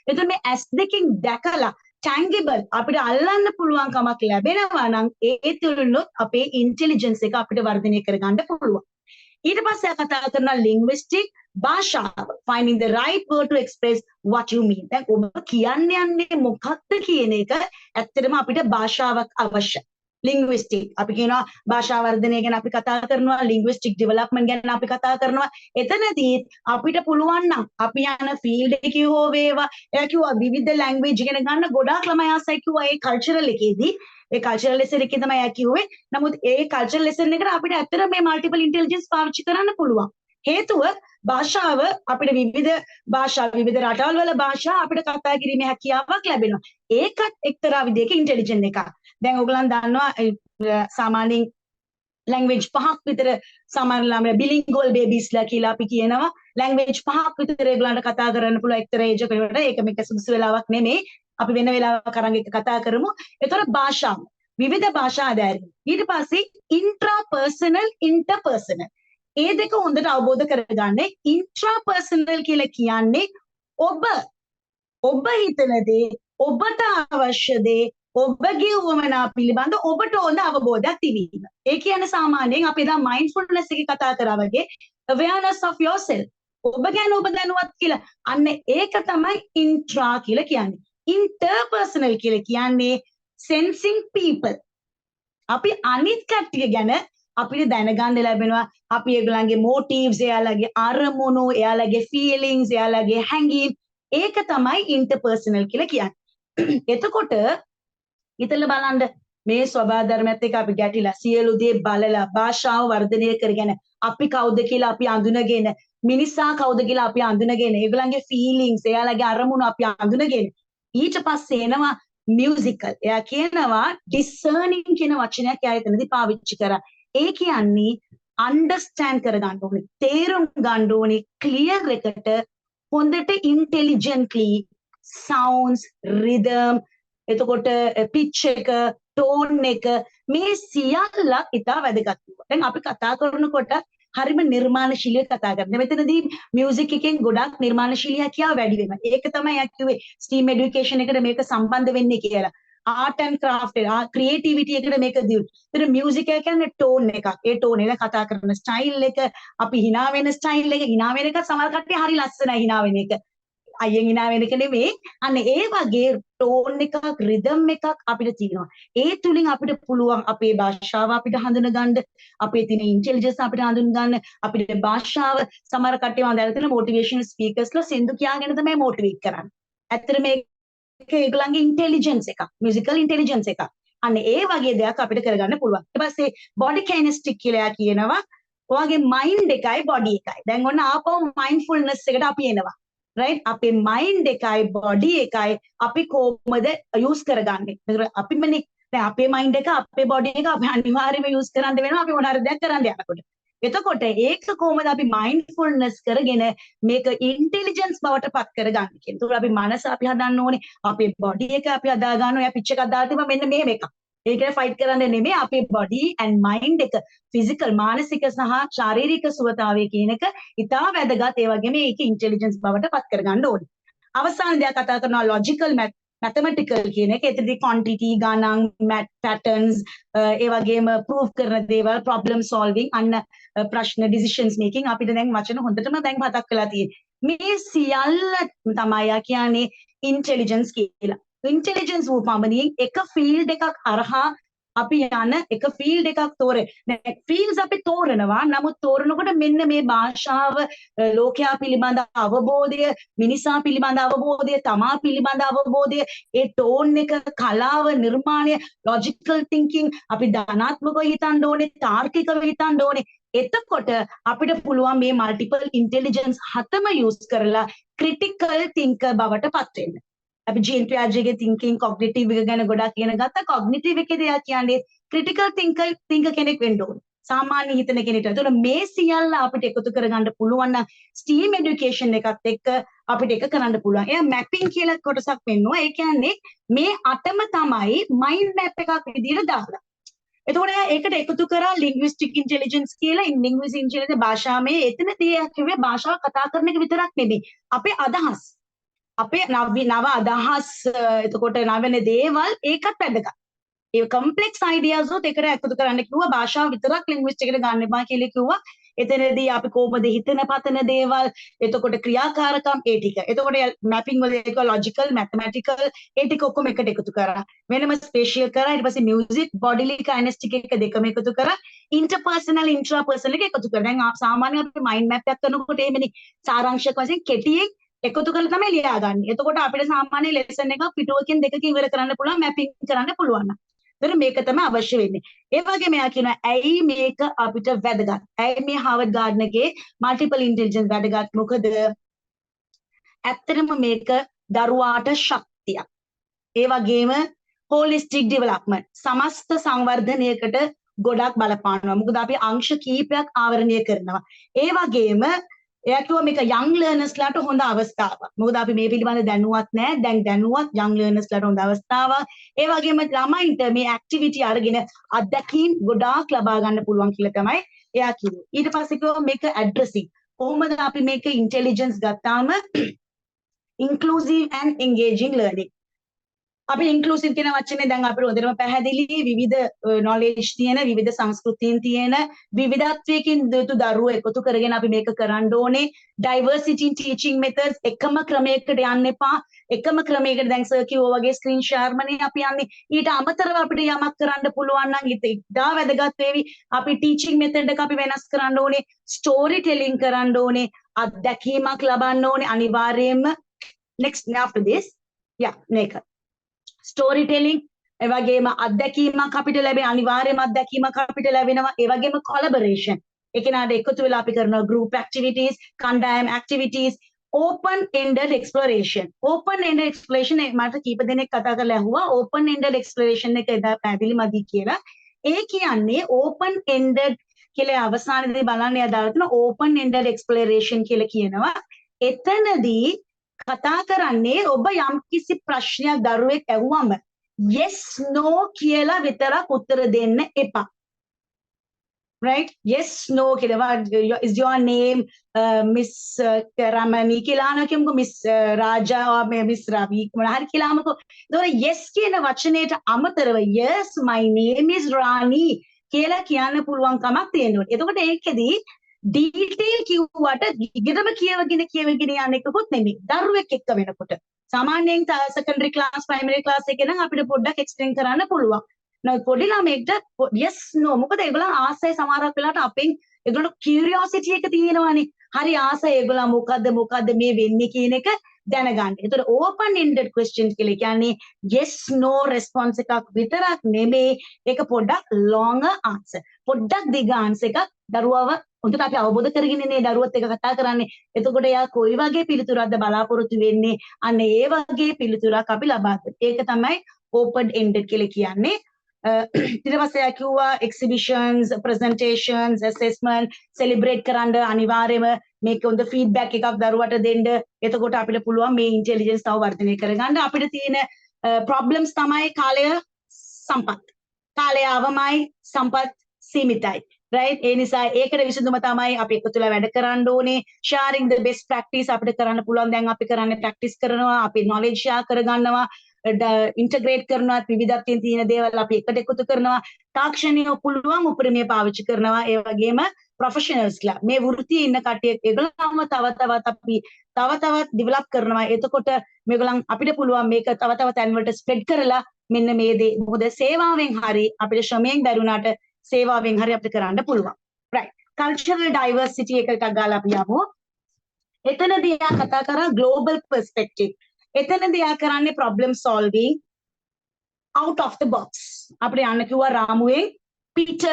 එතකොට මේ ඇස් දෙකෙන් දැකලා tangible අපිට අල්ලන්න පුළුවන් කමක් ලැබෙනවා නම් ඒ තුලිනුත් අපේ ඉන්ටෙලිජන්ස් එක අපිට වර්ධනය කරගන්න පුළුවන්. ඊට පස්සේ කතා කරනවා linguistic භාෂාව finding the right word to express what you mean. දැන් ඔබ කියන්නේ යන්නේ මොකක්ද කියන එක ඇත්තටම අපිට භාෂාවක් අවශ්‍යයි. linguistic අපි කියනවා භාෂා වර්ධනය ගැන අපි කතා කරනවා linguistic development ගැන අපි කතා කරනවා එතනදී අපිට පුළුවන් නම් අපි යන ෆීල්ඩ් එකේ හෝ වේවා එයා කිව්වා විවිධ ලැන්ග්වේජ් ඉගෙන ගන්න ගොඩාක් ළමයි ආසයි කිව්වා ඒ කල්චරල් එකේදී ඒ කල්චරල් ලෙසන් එකේ තමයි එයා කිව්වේ නමුත් ඒ කල්චරල් ලෙසන් එකට අපිට ඇත්තට මේ මල්ටිපල් ඉන්ටෙලිජන්ස් පාවිච්චි කරන්න පුළුවන් හේතුව භාෂාව අපිට විවිධ රටවල් වල භාෂා අපිට කතා කිරීමේ හැකියාවක් ලැබෙනවා ඒකත් එක්තරා විදිහක ඉන්ටෙලිජන්ස් එකක් දැන් ඔයගලන් දන්නවා සාමාන්‍යයෙන් ලැන්ග්වේජ් පහක් විතර සමහර ළමයි බිලින්ගුවල් බේබීස්ලා කියලා අපි කියනවා ලැන්ග්වේජ් පහක් විතර ඒගොල්ලන්ට කතා කරන්න පුළුවන් එක්තරා ඒජ් එකකට ඒක මේක සුදුසු වෙලාවක් නෙමෙයි අපි වෙන වෙලාවක අරන් එක කතා කරමු ඒතර භාෂා විවිධ භාෂා ආධාරිත ඊට පස්සේ ඉන්ට්‍රාපර්සනල් ඉන්ටර්පර්සනල් ඒ දෙක හොඳට අවබෝධ කරගන්න ඉන්ට්‍රාපර්සනල් කියලා කියන්නේ ඔබ හිතන දේ ඔබට අවශ්‍ය දේ ඔබගේ උවමනා පිළිබඳ ඔබට හොඳ අවබෝධයක් තිබීම. ඒ කියන්නේ සාමාන්‍යයෙන් අපි දැන් මයින්ඩ්ෆුල්නස් එකේ කතා කරා වගේ awareness of yourself. ඔබ ගැන ඔබ දැනුවත් කියලා. අන්න ඒක තමයි intra කියලා කියන්නේ. Interpersonal කියලා කියන්නේ sensing people. අපි අනිත් කට්ටිය ගැන අපිට දැනගන්න ලැබෙනවා අපි ඒගොල්ලන්ගේ motives එයාලගේ අරමුණු එයාලගේ feelings එයාලගේ හැඟීම් ඒක තමයි interpersonal කියලා කියන්නේ. එතකොට හිතලා බලන්න මේ ස්වභාව ධර්මයත් එක්ක අපි ගැටිලා සියලු දේ බලලා භාෂාව වර්ධනය කරගෙන අපි කවුද කියලා අපි අඳුනගෙන මිනිසා කවුද කියලා අපි අඳුනගෙන ඒගොල්ලන්ගේ ෆීලිංග්ස් එයාලගේ අරමුණු අපි අඳුනගෙන ඊට පස්සේ එනවා මියුසිකල් එයා කියනවා ඩිසර්නින් කියන වචනයක් එයා එතනදී පාවිච්චි කරා ඒ කියන්නේ අන්ඩර්ස්ටෑන්ඩ් කරගන්න ඕනේ තේරුම් ගන්න ඕනේ ක්ලියර් එකට හොඳට ඉන්ටෙලිජන්ට්ලි සවුන්ඩ්ස් රිදම් එතකොට පිච් එක ටෝන් එක මේ සියල්ල ඉතා වැදගත් වෙනවා. දැන් අපි කතා කරනකොට හරිම නිර්මාණශීලීව කතා කරනවා. මෙතනදී මියුසික් එකෙන් ගොඩක් නිර්මාණශීලී හැකියාව වැඩි වෙනවා. ඒක තමයි යා කිව්වේ ස්ටීම් এডুকেෂන් එකට මේක සම්බන්ධ වෙන්නේ කියලා. ආර්ට් ඇන්ඩ් ක්‍රාෆ්ට් එක ක්‍රියේටිවිටි එකට මේක දියුණු. ඒතර මියුසික් එක කියන්නේ ටෝන් එකක්. ඒ ටෝන් එක කතා කරන ස්ටයිල් එක අපි hina වෙන ස්ටයිල් එක hina වෙන එක සමහර කට්ටිය හරි ලස්සනයි hina වෙන එක. අයියෙන් hina වෙන එක නෙමෙයි. අන්න ඒ වගේ ටෝන් එකක් රිදම් එකක් අපිට තියෙනවා. ඒ තුලින් අපිට පුළුවන් අපේ භාෂාව අපිට හඳුන ගන්න, අපේ තියෙන ඉන්ටෙලිජන්ස් අපිට හඳුන ගන්න, අපිට භාෂාව සමහර කට්ටිය මම දැනගෙන තියෙන මොටිවේෂනල් ස්පීකර්ස්ලා සින්දු කියාගෙන තමයි මොටිවේට් කරන්නේ. ඇත්තට මේක ඒගොල්ලන්ගේ ඉන්ටෙලිජන්ස් එකක්, මියුසිකල් ඉන්ටෙලිජන්ස් එකක්. අන්න ඒ වගේ දෙයක් අපිට කරගන්න පුළුවන්. ඊට පස්සේ බොඩි කයිනෙස්ටික් කියලා කියනවා. ඔයගේ මයින්ඩ් එකයි බොඩි එකයි. දැන් ඔන්න ආපහු මයින්ඩ්ෆුල්නස් එකට අපි එනවා. right? අපේ mind එකයි body එකයි අපි කොහොමද use කරගන්නේ. ඒතර අපිමනේ දැන් අපේ mind එක අපේ body එක අපි අනිවාර්යයෙන්ම use කරන්න වෙනවා අපි මොන හරි දෙයක් කරන්න යනකොට. එතකොට ඒක කොහොමද අපි mindfulness කරගෙන මේක intelligence බවට පත් කරගන්නේ කියන. ඒතර අපි මනස අපි හදන්න ඕනේ. අපේ body එක අපි හදා ගන්න ඕනේ. පිච් එකක් දාලා තිබ්බම මෙන්න මෙහෙම එකක්. ඒක ෆයිට් කරන්න නෙමෙයි අපේ body and mind එක physical මානසික සහ ශාරීරික සුවතාවය කියන එක ඉතා වැදගත්. ඒ වගේම ඒක intelligence බවට පත් කරගන්න ඕනේ. අවසාන දෙයක් කතා කරනවා logical mathematical කියන එක. එතනදී quantity ගණන් patterns ඒ වගේම proof කරන දේවල් problem solving අන්න ප්‍රශ්න decisions making අපිට දැන් වචන හොඳටම දැන් මතක් වෙලා තියෙන්නේ. මේ සියල්ල තමයි කියන්නේ intelligence කියලා. intelligence වූ පමණින් එක field එකක් අරහා අපි යන එක field එකක් තෝරේ. දැන් fields අපි තෝරනවා. නමුත් තෝරනකොට මෙන්න මේ භාෂාව ලෝකයා පිළිබඳ අවබෝධය, මිනිසා පිළිබඳ අවබෝධය, තමා පිළිබඳ අවබෝධය, ඒ tone එක, කලාව, නිර්මාණය, logical thinking අපි ධනාත්මකව හිතන්න ඕනේ, තාර්කිකව හිතන්න ඕනේ. එතකොට අපිට පුළුවන් මේ multiple intelligence හතම use කරලා critical thinker බවට පත් වෙන්න. අපි ජීන් පියාජේගේ thinking cognitive එක ගැන ගොඩක් කියන ගත්තා. cognitive එකේදී එයා කියන්නේ critical thinker කෙනෙක් වෙන්න ඕනේ. සාමාන්‍ය හිතන කෙනෙක්ට. ඒතකොට මේ සියල්ල අපිට එකතු කරගන්න පුළුවන් නම් STEAM education එකත් එක්ක අපිට එක කරන්න පුළුවන්. එයා mapping කියලා කොටසක් වෙන්නවා. ඒ කියන්නේ මේ අටම තමයි mind map එකක් විදිහට දාලා. එතකොට එයා ඒකට එකතු කරා linguistic intelligence කියලා. linguistic intelligence භාෂාවේ එතනදී කිව්වේ භාෂාව කතා කරන එක විතරක් නෙමෙයි. අපේ අදහස් අපේ නව අදහස් එතකොට නවන දේවල් ඒකත් වැදගත්. ඒ complex ideas උත් එකට එකතු කරන්න කිව්වා. භාෂාව විතරක් linguistic එකට ගන්න එපා කියලා කිව්වා. එතනදී අපි කොහොමද හිතන පතන දේවල් එතකොට ක්‍රියාකාරකම් ඒ ටික. එතකොට mapping වල ඒක logical mathematical ඒ ටික ඔක්කොම එකට එකතු කරා. වෙනම spatial කරා. ඊට පස්සේ music bodily kinesthetic එක දෙකම එකතු කරා. interpersonal intrapersonal එක එකතු කරා. දැන් සාමාන්‍යයෙන් අපි mind map එකක් කරනකොට එහෙමනේ සාරාංශයක් වශයෙන් කෙටියෙන් එකතු කරලා තමයි ලියාගන්නේ. එතකොට අපිට සාමාන්‍ය ලෙසන් එකක් පිටුවකින් දෙකකින් ඉවර කරන්න පුළුවන් මැපින් කරන්න පුළුවන්. ඒතර මේක තමයි අවශ්‍ය වෙන්නේ. ඒ වගේම එයා කියනවා ඇයි මේක අපිට වැදගත්? ඇයි මේ හාවර්ඩ් ගාර්ඩ්නර්ගේ මල්ටිපල් ඉන්ටෙලිජන්ස් වැදගත්? මොකද ඇත්තටම මේක දරුවාට ශක්තියක්. ඒ වගේම holistic development සමස්ත සංවර්ධනයකට ගොඩක් බලපානවා. මොකද අපි අංශ කීපයක් ආවරණය කරනවා. ඒ වගේම එයා කිව්වා මේක young learners ලාට හොඳ අවස්ථාවක්. මොකද අපි මේ පිළිබඳ දැනුවත් නැහැ. දැන් දැනුවත් young learners ලාට හොඳ අවස්ථාවක්. ඒ වගේම ළමයින්ට මේ activity අරගෙන අත්දැකීම් ගොඩාක් ලබා ගන්න පුළුවන් කියලා තමයි එයා කිව්වේ. ඊට පස්සේ කිව්වා මේක addressing. කොහොමද අපි මේක intelligence ගත්තාම inclusive and engaging learning. අපි ඉන්ක්ලූසිව් කියන වචනේ දැන් අපිට හොඳටම පැහැදිලි. විවිධ knowledge තියෙන, විවිධ සංස්කෘතීන් තියෙන, විවිධත්වයකින් යුතු දරුවෝ එකතු කරගෙන අපි මේක කරන්න ඕනේ. diversity in teaching methods එකම ක්‍රමයකට යන්න එපා. එකම ක්‍රමයකට දැන් සර් කිව්වා වගේ ස්ක්‍රීන් ෂෙයාර්මනේ අපි යන්නේ. ඊට අමතරව අපිට යමක් කරන්න පුළුවන් නම් ඉතා වැදගත් වේවි. අපි teaching method එක අපි වෙනස් කරන්න ඕනේ. story telling කරන්න ඕනේ. අත්දැකීමක් ලබන්න ඕනේ අනිවාර්යයෙන්ම. next after this මේක ස්ටෝරි ටෙලිං ඒ වගේම අත්දැකීමක් අපිට ලැබෙන අනිවාර්යයෙන්ම අත්දැකීමක් අපිට ලැබෙනවා. ඒ වගේම කොලැබොරේෂන් ඒ කෙනාට එකතු වෙලා අපි කරන group activities කණ්ඩායම් activities open ended exploration මට කීප දෙනෙක් කතා කරලා ඇහුවා open ended exploration එක එදා පැහැදිලි මදි කියලා. ඒ කියන්නේ open ended කියලා අවසානයේදී බලන්න යදාලා තියෙන open ended exploration කියලා කියනවා. එතනදී කතා කරන්නේ ඔබ යම්කිසි ප්‍රශ්නයක් දරුවෙක් ඇහුවම yes no කියලා විතරක් උත්තර දෙන්න එපා. right? Yes no කියලා is your name Miss Ramani කියලා අහනකමුකෝ Miss Raja or Miss Ravi මොනවා හරි කියලාමකෝ. ඒතකොට yes කියන වචනයට අමතරව yes my name is Rani කියලා කියන්න පුළුවන් කමක් තියෙනවා. එතකොට ඒකෙදී ඩීටේල් කිව්වට ඉගෙනම කියවගෙන යන්න එකකුත් නෙමෙයි. දරුවෙක් එක්ක වෙනකොට සාමාන්‍යයෙන් සෙකන්ඩරි ක්ලාස් ප්‍රයිමරි ක්ලාස් එකේ නම් අපිට පොඩ්ඩක් එක්ස්ප්ලেইন කරන්න පුළුවන්. නමුත් පොඩි ළමයෙක්ට yes no මොකද ඒගොල්ලන් ආසයි සමහරක් වෙලාවට අපෙන් ඒගොල්ලන්ට කියුරියොසිටි එක තියෙනවානේ. හරි ආස ඒගොල්ලෝ මොකද්ද මේ වෙන්නේ කියන එක දැනගන්න. ඒතර open ended questions කියලා කියන්නේ yes no response එකක් විතරක් නෙමෙයි. ඒක පොඩ්ඩක් longer answer. පොඩ්ඩක් දිග answer එකක් දරුවව හොඳට අපි අවබෝධ කරගෙන ඉන්නේ දරුවත් එක්ක කතා කරන්නේ. එතකොට එයා කොයි වගේ පිළිතුරක්ද බලාපොරොත්තු වෙන්නේ? අන්න ඒ වගේ පිළිතුරක් අපි ලබා දෙන්න. ඒක තමයි open ended කියලා කියන්නේ. ඊට පස්සේ යා කිව්වා exhibitions, presentations, assessment, celebrate කරන්න අනිවාර්යයෙන්ම මේක හොඳ feedback එකක් දරුවට දෙන්න. එතකොට අපිට පුළුවන් මේ intelligence තව වර්ධනය කරගන්න. අපිට තියෙන problems තමයි කාලය සම්පත්. කාලය අවමයි සම්පත් සීමිතයි. right ඒ නිසා ඒකට විසඳුම තමයි අපි එකතු වෙලා වැඩ කරන්න ඕනේ. sharing the best practice අපිට කරන්න පුළුවන්. දැන් අපි කරන්නේ practice කරනවා, අපි knowledge share කරගන්නවා, integrate කරනවා, විවිධත්වයෙන් තියෙන දේවල් අපි එකට එකතු කරනවා, තාක්ෂණීය පුළුවන් උපරිමය පාවිච්චි කරනවා. ඒ වගේම professionalsලා මේ වෘත්තියේ ඉන්න කට්ටිය ඒගොල්ලන්ම තව තවත් develop කරනවා. එතකොට මේගොල්ලන් අපිට පුළුවන් මේක තව තැන් වලට spread කරලා මෙන්න මේ දේ මොකද සේවාවෙන් හරි අපිට ශ්‍රමයෙන් බැරුණාට සේවාවෙන් හරි අපිට කරන්න පුළුවන්. right cultural diversity එකට ගාලා අපි යමු. එතනදී යා කතා කරා global perspective. එතනදී යා කරන්නේ problem solving out of the box. අපිට යන්න කිව්වා රාමුවෙන් පිට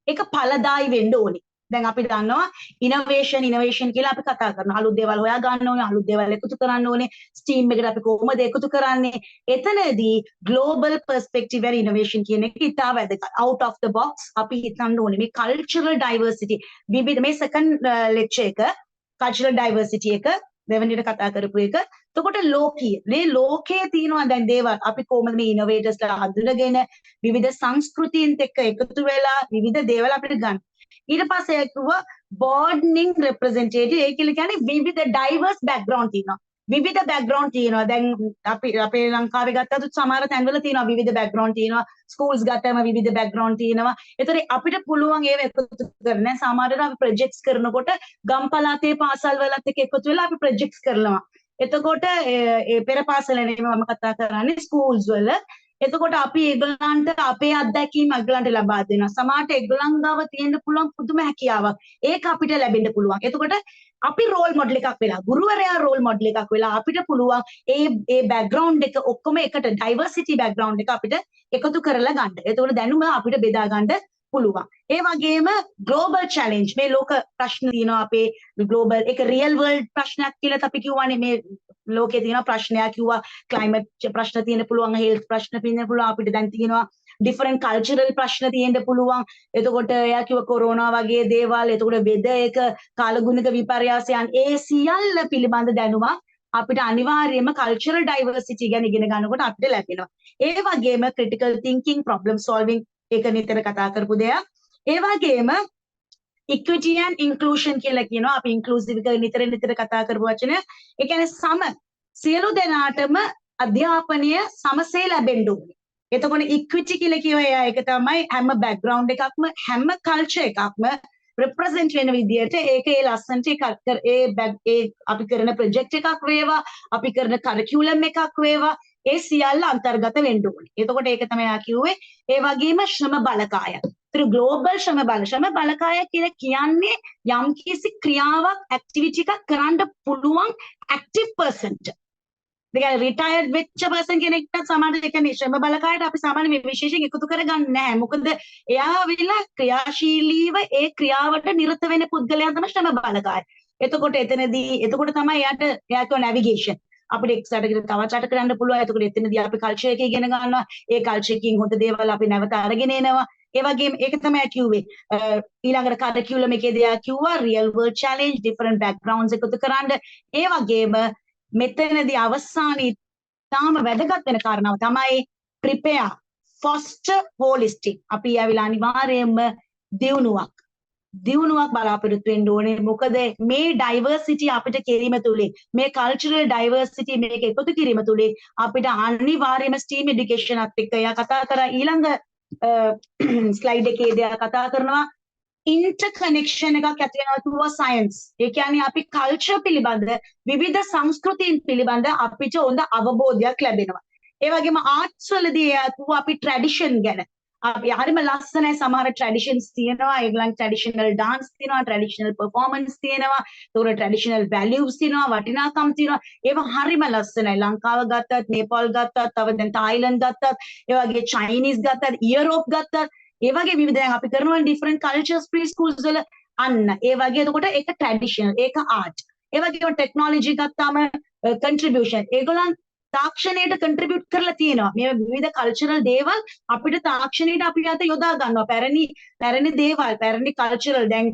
එක ඵලදායි වෙන්න ඕනේ. දැන් අපි දන්නවා innovation කියලා අපි කතා කරනවා. අලුත් දේවල් හොයා ගන්න ඕනේ, අලුත් දේවල් එකතු කරන්න ඕනේ. ස්ටීම් එකට අපි කොහොමද එකතු කරන්නේ? එතනදී global perspective and innovation කියන එක ඉතා වැදගත්. out of the box අපි හිතන්න ඕනේ. මේ cultural diversity විවිධ මේ second lecture එක cultural diversity එක දෙවෙනියට කතා කරපු එක. එතකොට ලෝකීය. මේ ලෝකයේ තියෙනවා දැන් දේවල් අපි කොහොමද මේ innovators ලා හඳුනගෙන විවිධ සංස්කෘතීන් එක්ක එකතු වෙලා විවිධ දේවල් අපිට ගන්න. ඊට පස්සේ කිව්වා broadening representative. ඒ කියන්නේ විවිධ diverse background තියෙනවා. විවිධ background තියෙනවා. දැන් අපි අපේ ලංකාවේ ගත්තත් සමහර තැන්වල තියෙනවා විවිධ background තියෙනවා. schools ගත්තම විවිධ background තියෙනවා. ඒතර අපිට පුළුවන් ඒව එකතු කරන්න. සමහරවිට අපි projects කරනකොට ගම් පළාතේ පාසල් වලත් එක්ක එකතු වෙලා අපි projects කරනවා. එතකොට ඒ පෙර පාසල නෙමෙයි මම කතා කරන්නේ schools වල. එතකොට අපි ඒගොල්ලන්ට අපේ අත්දැකීම් ඒගොල්ලන්ට ලබා දෙනවා. සමහරට ඒගොල්ලන් ගාව තියෙන්න පුළුවන් පුදුම හැකියාවක්. ඒක අපිට ලැබෙන්න පුළුවන්. එතකොට අපි රෝල් මොඩල් එකක් වෙලා, ගුරුවරයා රෝල් මොඩල් එකක් වෙලා අපිට පුළුවන් ඒ බෑග්ග්‍රවුන්ඩ් එක ඔක්කොම එකට ඩයිවර්සිටි බෑග්ග්‍රවුන්ඩ් එක අපිට එකතු කරලා ගන්න. එතකොට දැනුම අපිට බෙදා ගන්න පුළුවන්. ඒ වගේම ග්ලෝබල් චැලෙන්ජ් මේ ලෝක ප්‍රශ්න තියෙනවා අපේ ග්ලෝබල් ඒක රියල් වර්ල්ඩ් ප්‍රශ්නයක් කියලා අපි කියවනේ මේ ලෝකේ තියෙන ප්‍රශ්නයක් කිව්වා ක්ලයිමේට් ප්‍රශ්න තියෙන පුළුවන් හෙල්ත් ප්‍රශ්න තියෙන පුළුවන් අපිට දැන් තියෙනවා ඩිෆරන්ට් කල්චරල් ප්‍රශ්න තියෙන්න පුළුවන් එතකොට එයා කිව්ව කොරෝනා වගේ දේවල් එතකොට වෙදර් එක කාලගුණික විපර්යාසයන් ඒ සියල්ල පිළිබඳ දැනුමක් අපිට අනිවාර්යයෙන්ම කල්චරල් ඩයිවර්සිටි ගැන ඉගෙන ගන්නකොට අපිට ලැබෙනවා ඒ වගේම ක්‍රිටිකල් තින්කින් ප්‍රොබ්ලම් සෝල්විං ඒක නිතර කතා කරපු දෙයක් ඒ වගේම equity and inclusion කියලා කියනවා අපි inclusive එක නිතර කතා කරපු වචනය ඒ කියන්නේ සම සියලු දෙනාටම අධ්‍යාපනය සමසේ ලැබෙන්න ඕනේ එතකොට equity කියලා කියුවා ඒක තමයි හැම background එකක්ම හැම culture එකක්ම represent වෙන විදියට ඒක ඒ ලස්සනට ඒ අපි කරන project එකක් වේවා අපි කරන curriculum එකක් වේවා ඒ සියල්ල අන්තර්ගත වෙන්න ඕනේ. එතකොට ඒක තමයි ආ කිව්වේ ඒ වගේම ශ්‍රම බලකාය. ඒතර ග්ලෝබල් ශ්‍රම බලකාය කියලා කියන්නේ යම්කිසි ක්‍රියාවක් ඇක්ටිවිටි එකක් කරන්න පුළුවන් ඇක්ටිව් පර්සන්ට. දෙක රිටයර්ඩ් වෙච්ච පර්සන් කෙනෙක්ට සමහරවිට ඒ කියන්නේ ශ්‍රම බලකායට අපි සාමාන්‍ය මේ විශේෂයෙන් එකතු කරගන්නේ නැහැ. මොකද එයා වෙලා ක්‍රියාශීලීව ඒ ක්‍රියාවට නිරත වෙන පුද්ගලයා තමයි ශ්‍රම බලකාය. එතකොට තමයි එයා කියව නැවිගේෂන්. අපිට එක් සැටකට තවත් සැට කරන්න පුළුවන්. එතකොට එතනදී අපි කල්චර් එක ඉගෙන ගන්නවා. ඒ කල්චර් එකකින් හොඳ දේවල් අපි නැවත අරගෙන එනවා. ඒ වගේම ඒක තමයි කිව්වේ. ඊළඟට කරිකියුලම් එකේදී ආ කිව්වා රියල් වර්ල්ඩ් චැලෙන්ජ් ඩිෆරන්ට් බෑග්ග්‍රවුන්ඩ්ස් එකතු කරන්න. ඒ වගේම මෙතනදී අවසානයේ තාම වැදගත් වෙන කාරණාව තමයි prepare foster holistic. අපි ආවිලා අනිවාර්යයෙන්ම දියුණුවක් බලාපොරොත්තු වෙන්න ඕනේ. මොකද මේ ඩයිවර්සිටි අපිට කිරීම තුලින් මේ කල්චරල් ඩයිවර්සිටි මේක එකතු කිරීම තුලින් අපිට අනිවාර්යයෙන්ම ස්ටීම් এডুকেෂන් අත් එක්ක එයා කතා කරා ඊළඟ ස්ලයිඩ් එකේදී එයා කතා කරනවා ඉන්ටර්කනෙක්ෂන් එකක් ඇති වෙනවා through science. ඒ කියන්නේ අපි කල්චර් පිළිබඳ විවිධ සංස්කෘතීන් පිළිබඳ අපිට හොඳ අවබෝධයක් ලැබෙනවා. ඒ වගේම ආර්ට්ස් වලදී අපි ට්‍රැඩිෂන් ගැන අපි හරිම ලස්සනයි සමහර ට්‍රැඩිෂන්ස් තියෙනවා ඒගොල්ලන් ට්‍රැඩිෂනල් ඩාන්ස් තියෙනවා ට්‍රැඩිෂනල් පර්ෆෝමන්ස් තියෙනවා ඒතකොට ට්‍රැඩිෂනල් වැලියුස් තියෙනවා වටිනාකම් තියෙනවා ඒවා හරිම ලස්සනයි ලංකාව ගත්තත් නේපාල් ගත්තත් තව දැන් තායිලන්ත ගත්තත් ඒ වගේ චයිනීස් ගත්තත් යුරෝප් ගත්තත් ඒ වගේ විවිධ දැන් අපි කරනවා ඩිෆරන්ට් කල්චර්ස් ප්‍රී ස්කූල්ස් වල අන්න ඒ වගේ එතකොට ඒක ට්‍රැඩිෂනල් ඒක ආර්ට් ඒ වගේම ටෙක්නොලොජි ගත්තාම කන්ට්‍රිබියුෂන් ඒගොල්ලන් තාක්ෂණයට කන්ට්‍රිබියුට් කරලා තියෙනවා මේ විවිධ කල්චරල් දේවල් අපිට තාක්ෂණයට අපි අත යොදා ගන්නවා පැරණි දේවල් පැරණි කල්චරල් දැන්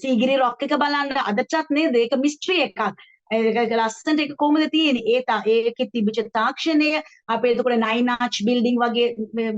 සීගිරි රොක් එක බලන්න අදටත් නේද ඒක මිස්ට්‍රි එකක් ඒක ලස්සනට ඒක කොහොමද තියෙන්නේ ඒකේ තිබිච්ච තාක්ෂණය අපේ එතකොට නයින් ආච් බිල්ඩින් වගේ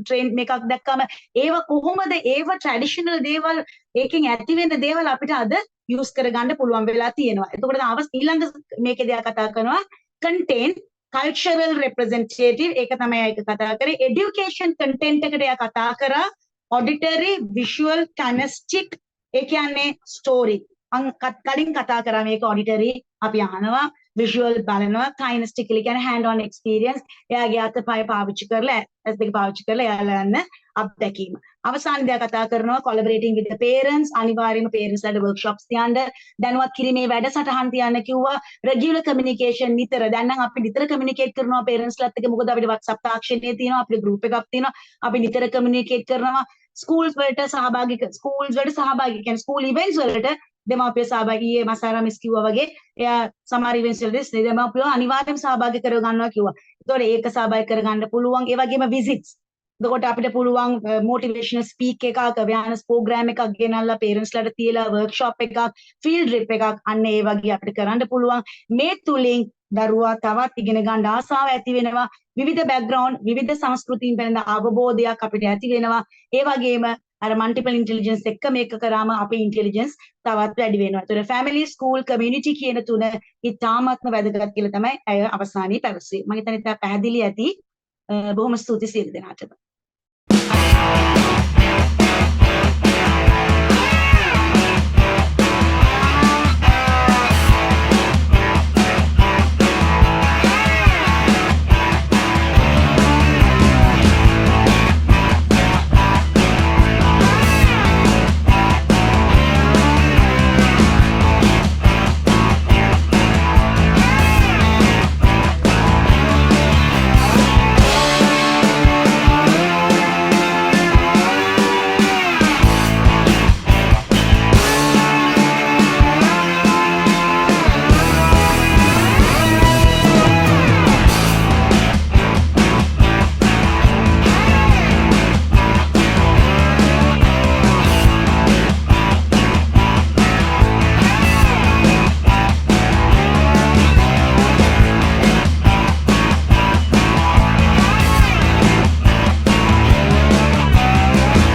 ට්‍රේන් එකක් දැක්කම ඒව කොහොමද ඒව ට්‍රැඩිෂනල් දේවල් ඒකෙන් ඇති වෙන දේවල් අපිට අද යූස් කරගන්න පුළුවන් වෙලා තියෙනවා එතකොට ඊළඟ මේකේ දෙයක් කතා කරනවා content cultural representative ඒක තමයි ඒක කතා කරේ education content එකට එයා කතා කරා auditory visual kinesthetic ඒ කියන්නේ story කලින් කතා කරා මේක auditory අපි අහනවා visual බලනවා kinesthetically කියන්නේ hand on experience එයාගේ අතපය පාවිච්චි කරලා ඇස් දෙක පාවිච්චි කරලා එයාලා යන අත්දැකීම අවසානයේදී කතා කරනවා collaborating with the parents අනිවාර්යයෙන්ම parents ලට workshops තියන්න දැනුවත් කිරීමේ වැඩසටහන් තියන්න කිව්වා regular communication නිතර දැන් නම් අපි නිතර communicate කරනවා parents ලත් එක්ක මොකද අපිට WhatsApp තාක්ෂණය තියෙනවා අපේ group එකක් තියෙනවා අපි නිතර communicate කරනවා schools වලට සහභාගී කියන්නේ school events වලට දෙමාපිය සහභාගී මසාරා මිස් කිව්වා වගේ එයා සමහර events වලදී දෙමාපියෝ අනිවාර්යයෙන්ම සහභාගී කරව ගන්නවා කිව්වා. ඒතකොට ඒක සහභාගී කරගන්න පුළුවන් ඒ වගේම visits එතකොට අපිට පුළුවන් motivational speak එකක් awareness program එකක් ගෙනල්ලා parents ලට තියලා workshop එකක් field trip එකක් අන්න ඒ වගේ අපිට කරන්න පුළුවන් මේ තුලින් දරුවා තවත් ඉගෙන ගන්න ආසාව ඇති වෙනවා විවිධ background විවිධ සංස්කෘතීන් පිළිබඳ අවබෝධයක් අපිට ඇති වෙනවා ඒ වගේම අර multiple intelligence එක්ක මේක කරාම අපේ intelligence තවත් වැඩි වෙනවා. ඒතර family school community කියන තුන ඉතාමත්ම වැදගත් කියලා තමයි අය අවසානයේ පැවසුවේ. මම හිතන්නේ ඉතින් පැහැදිලි ඇති. බොහොම ස්තුතියි සියලු දෙනාටම.